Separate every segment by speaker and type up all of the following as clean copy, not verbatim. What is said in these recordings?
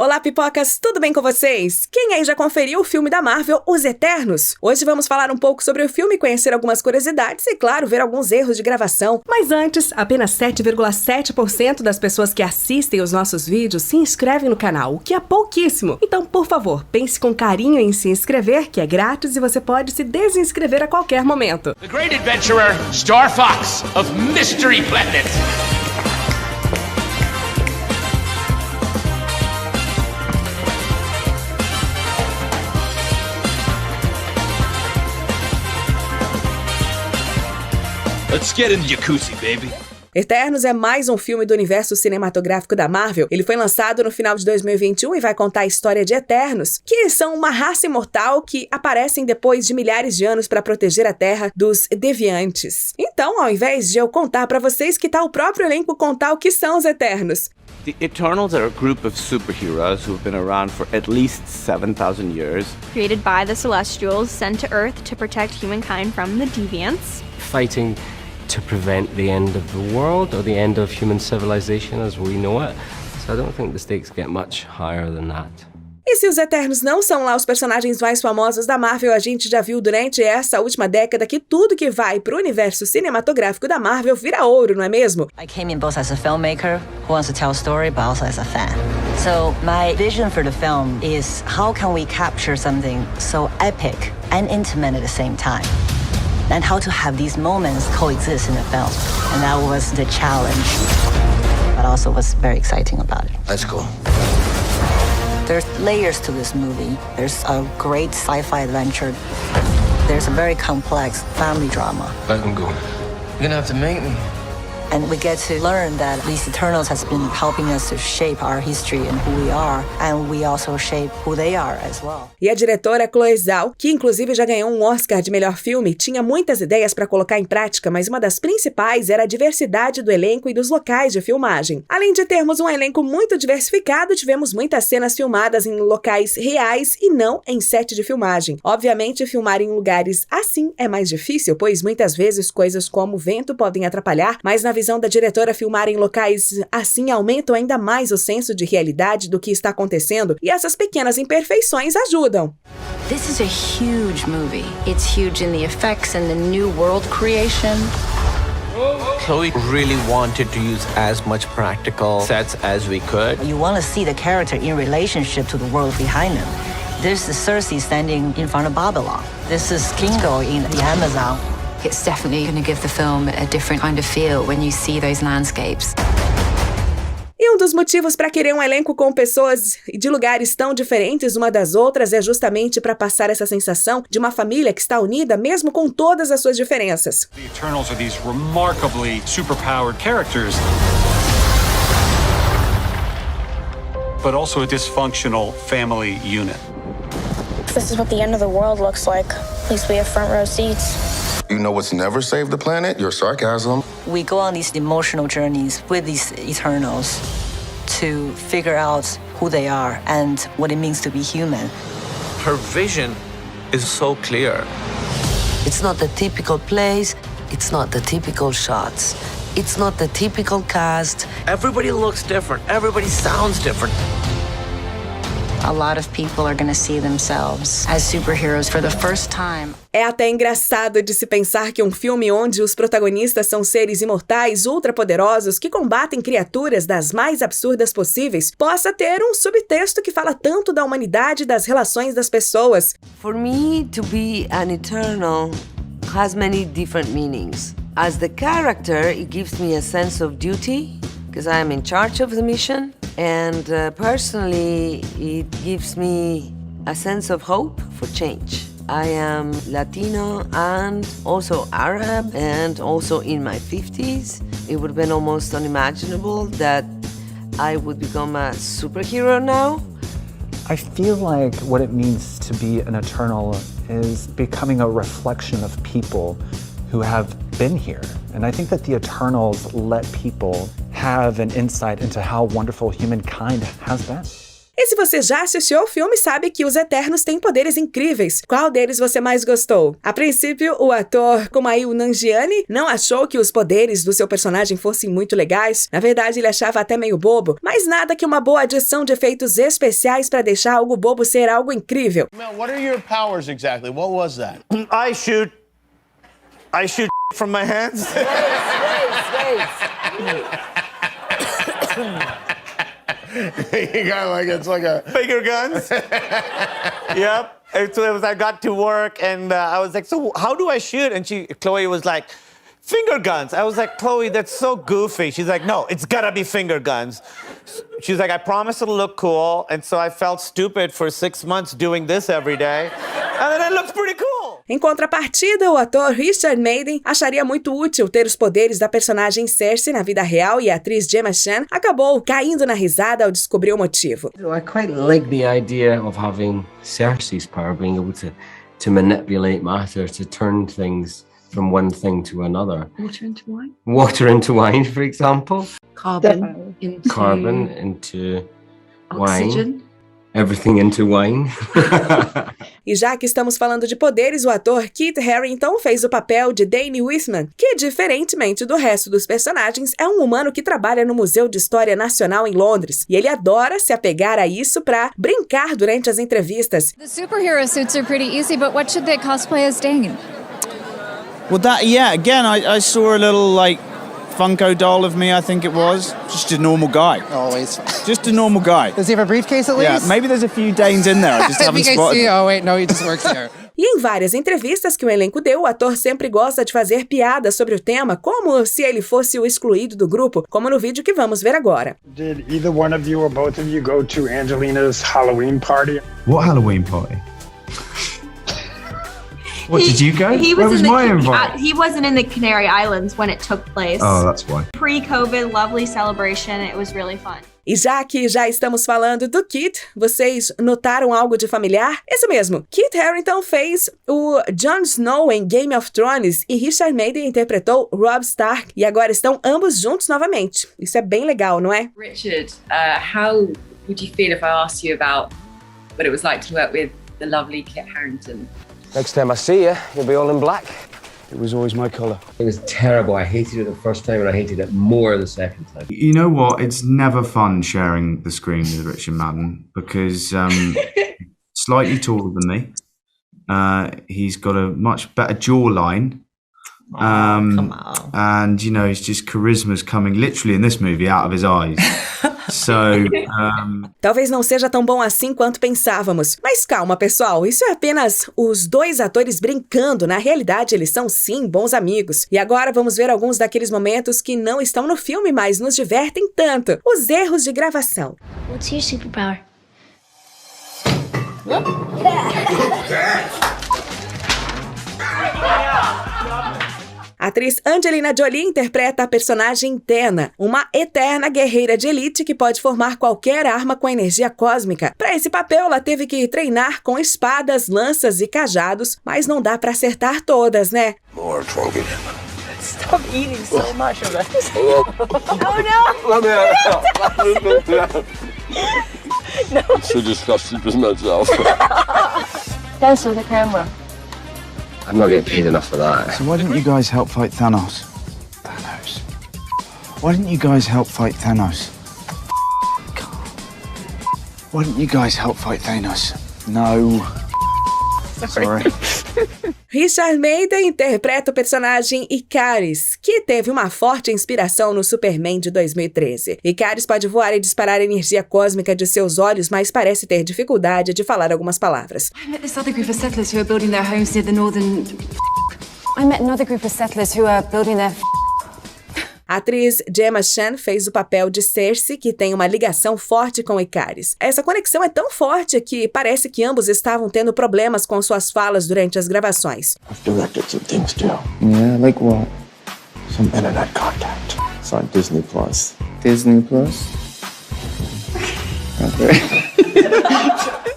Speaker 1: Olá, pipocas! Tudo bem com vocês? Quem aí já conferiu o filme da Marvel, Os Eternos? Hoje vamos falar um pouco sobre o filme, conhecer algumas curiosidades e, claro, ver alguns erros de gravação. Mas antes, apenas 7,7% das pessoas que assistem os nossos vídeos se inscrevem no canal, o que é pouquíssimo. Então, por favor, pense com carinho em se inscrever, que é grátis e você pode se desinscrever a qualquer momento.
Speaker 2: The great adventurer, Star Fox of Mystery Planet. Let's get in the jacuzzi, baby.
Speaker 1: Eternos é mais um filme do universo cinematográfico da Marvel. Ele foi lançado no final de 2021 e vai contar a história de Eternos, que são uma raça imortal que aparecem depois de milhares de anos para proteger a Terra dos deviantes. Então, ao invés de eu contar para vocês, que tal o próprio elenco contar o que são os Eternos?
Speaker 3: The Eternals are a group of superheroes who have been around for at least 7,000 years.
Speaker 4: Created by the Celestials, sent to Earth to protect humankind from the deviants.
Speaker 5: Fighting to prevent the end of the world or the end of human civilization as we know it. So I don't think the stakes get much higher than that.
Speaker 1: E se os Eternos não são lá os personagens mais famosos da Marvel, a gente já viu durante essa última década que tudo que vai pro universo cinematográfico da Marvel vira ouro, não é mesmo?
Speaker 6: I came in both as a filmmaker who wants to tell a story, but also as a fan. So my vision for the film is how can we capture something so epic and intimate at the same time? And how to have these moments coexist in the film. And that was the challenge, but also was very exciting about it.
Speaker 2: That's cool.
Speaker 6: There's layers to this movie. There's a great sci-fi adventure. There's a very complex family drama.
Speaker 2: Let him go. You're gonna have to make me.
Speaker 6: And we get to learn that these Eternals has been helping us to shape our history and who we are, and we also shape who they are as well.
Speaker 1: E a diretora Chloe Zhao, que inclusive já ganhou um Oscar de melhor filme, tinha muitas ideias para colocar em prática, mas uma das principais era a diversidade do elenco e dos locais de filmagem. Além de termos um elenco muito diversificado, tivemos muitas cenas filmadas em locais reais e não em set de filmagem. Obviamente, filmar em lugares assim é mais difícil, pois muitas vezes coisas como vento podem atrapalhar, mas na visão da diretora, filmar em locais assim aumentam ainda mais o senso de realidade do que está acontecendo, e essas pequenas imperfeições ajudam.
Speaker 7: This is a huge movie. It's huge in the effects and the new world creation.
Speaker 8: Chloe really wanted to use as much practical sets as we could.
Speaker 6: You want to see the character in relationship to the world behind them. This is Cersei standing in front of Babylon. This is Kingo in the Amazon.
Speaker 7: It's definitely going to give the film a different kind of feel when you see those landscapes.
Speaker 1: E um dos motivos para querer um elenco com pessoas de lugares tão diferentes uma das outras é justamente para passar essa sensação de uma família que está unida mesmo com todas as suas diferenças.
Speaker 9: The Eternals are these remarkably superpowered characters, but also a dysfunctional family unit.
Speaker 10: This is what the end of the world looks like. At least we have front row seats.
Speaker 11: You know what's never saved the planet? Your sarcasm.
Speaker 6: We go on these emotional journeys with these Eternals to figure out who they are and what it means to be human.
Speaker 8: Her vision is so clear.
Speaker 12: It's not the typical place, it's not the typical shots, it's not the typical cast.
Speaker 8: Everybody looks different, everybody sounds different.
Speaker 7: A lot of people are going to see themselves as superheroes for the first time.
Speaker 1: É até engraçado de se pensar que um filme onde os protagonistas são seres imortais, ultrapoderosos, que combatem criaturas das mais absurdas possíveis, possa ter um subtexto que fala tanto da humanidade e das relações das pessoas.
Speaker 12: For me, to be an Eternal has many different meanings. As the character, it gives me a sense of duty, because I am in charge of the mission. And personally, it gives me a sense of hope for change. I am Latino and also Arab and also in my 50s. It would have been almost unimaginable that I would become a superhero now.
Speaker 13: I feel like what it means to be an Eternal is becoming a reflection of people who have been here. And I think that the Eternals let people have an insight into how wonderful humankind has been.
Speaker 1: E se você já assistiu ao filme, sabe que Os Eternos têm poderes incríveis. Qual deles você mais gostou? A princípio, o ator Kumail Nanjiani não achou que os poderes do seu personagem fossem muito legais. Na verdade, ele achava até meio bobo, mas nada que uma boa adição de efeitos especiais para deixar algo bobo ser algo incrível.
Speaker 14: Man, what are your powers exactly? What was that?
Speaker 15: I shoot from my hands.
Speaker 14: You got like, it's like a...
Speaker 15: Finger guns. Yep. And so I got to work and I was like, so how do I shoot? And Chloe was like, finger guns. I was like, Chloe, that's so goofy. She's like, no, it's gotta be finger guns. She's like, I promise it'll look cool. And so I felt stupid for 6 months doing this every day. And then it looks pretty cool.
Speaker 1: Em contrapartida, o ator Richard Madden acharia muito útil ter os poderes da personagem Cersei na vida real e a atriz Gemma Chan acabou caindo na risada ao descobrir o motivo.
Speaker 5: I quite like the idea of having Cersei's power, being able to manipulate matter, to turn things from one thing to another.
Speaker 16: Water into wine?
Speaker 5: Water into wine, for example.
Speaker 16: Carbon
Speaker 5: into wine.
Speaker 16: Oxygen.
Speaker 5: Everything into wine.
Speaker 1: E já que estamos falando de poderes, o ator Kit Harington fez o papel de Danny Whitman, que, diferentemente do resto dos personagens, é um humano que trabalha no Museu de História Nacional em Londres. E ele adora se apegar a isso para brincar durante as entrevistas.
Speaker 17: The superhero suits are pretty easy, but what should they cosplay as Dane?
Speaker 18: Well, again, I saw a little, Funko doll of me, I think it was. Just a normal guy.
Speaker 19: Always.
Speaker 18: Just a normal guy.
Speaker 19: Does he have a briefcase at least?
Speaker 18: Yeah, maybe there's a few Danes in there. I just haven't spotted.
Speaker 19: Oh, wait, no, he just works here.
Speaker 1: E em várias entrevistas que o elenco deu, o ator sempre gosta de fazer piadas sobre o tema, como se ele fosse o excluído do grupo, como no vídeo que vamos ver agora.
Speaker 20: Did either one of you or both of you go to Angelina's Halloween party?
Speaker 21: What Halloween party? What, did you go? Where was my invite?
Speaker 4: He wasn't in the Canary Islands when it took place.
Speaker 21: Oh, that's why.
Speaker 4: Pre-COVID, lovely celebration. It was really fun.
Speaker 1: E já que já estamos falando do Kit, vocês notaram algo de familiar? Isso mesmo, Kit Harington fez o Jon Snow em Game of Thrones e Richard Madden interpretou Robb Stark e agora estão ambos juntos novamente. Isso é bem legal, não é?
Speaker 16: Richard, how would you feel if I asked you about what it was like to work with the lovely Kit Harington?
Speaker 22: Next time I see you, you'll be all in black.
Speaker 21: It was always my colour.
Speaker 5: It was terrible. I hated it the first time and I hated it more the second time.
Speaker 21: You know what? It's never fun sharing the screen with Richard Madden because slightly taller than me. He's got a much better jawline.
Speaker 6: Come on.
Speaker 21: And, his just charisma's coming literally in this movie out of his eyes. So,
Speaker 1: Talvez não seja tão bom assim quanto pensávamos. Mas calma, pessoal, isso é apenas os dois atores brincando. Na realidade, eles são sim bons amigos. E agora vamos ver alguns daqueles momentos que não estão no filme, mas nos divertem tanto. Os erros de gravação.
Speaker 10: What's your superpower?
Speaker 1: A atriz Angelina Jolie interpreta a personagem Tena, uma eterna guerreira de elite que pode formar qualquer arma com energia cósmica. Para esse papel, ela teve que treinar com espadas, lanças e cajados, mas não dá para acertar todas, né?
Speaker 11: More funky.
Speaker 6: Stop eating so much of it.
Speaker 11: No. So disgusting to myself.
Speaker 10: Dance with the camera.
Speaker 5: I'm not getting paid enough for that.
Speaker 21: so why didn't you guys help fight Thanos? Why didn't you guys help fight Thanos? Why didn't you guys help fight Thanos? No. Sorry.
Speaker 1: Richard Madden interpreta o personagem Icaris, que teve uma forte inspiração no Superman de 2013. Icaris pode voar e disparar energia cósmica de seus olhos, mas parece ter dificuldade de falar algumas palavras.
Speaker 17: I met this other group of settlers who are building their homes near the northern...
Speaker 10: I met another group of settlers who are building their...
Speaker 1: A atriz Gemma Chan fez o papel de Cersei, que tem uma ligação forte com Icaris. Essa conexão é tão forte que parece que ambos estavam tendo problemas com suas falas durante as gravações.
Speaker 11: I've directed some things too.
Speaker 21: Yeah, like what?
Speaker 11: Some internet content. It's on Disney Plus.
Speaker 21: Disney Plus?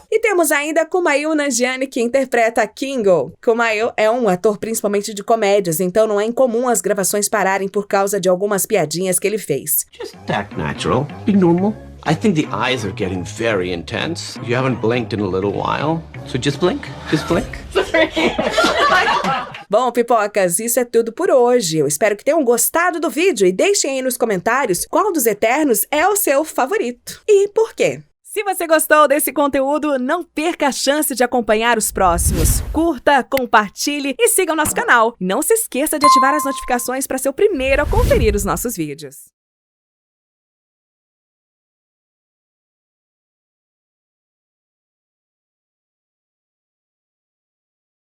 Speaker 1: E temos ainda Kumail Nanjiani, que interpreta Kingo. Kumail é um ator principalmente de comédias, então não é incomum as gravações pararem por causa de algumas piadinhas que ele fez.
Speaker 3: Just act natural. Be normal. I think the eyes are getting very intense. You haven't blinked in a little while, so just blink. Just blink.
Speaker 1: Bom, pipocas, isso é tudo por hoje. Eu espero que tenham gostado do vídeo e deixem aí nos comentários qual dos Eternos é o seu favorito e por quê. Se você gostou desse conteúdo, não perca a chance de acompanhar os próximos. Curta, compartilhe e siga o nosso canal. Não se esqueça de ativar as notificações para ser o primeiro a conferir os nossos vídeos.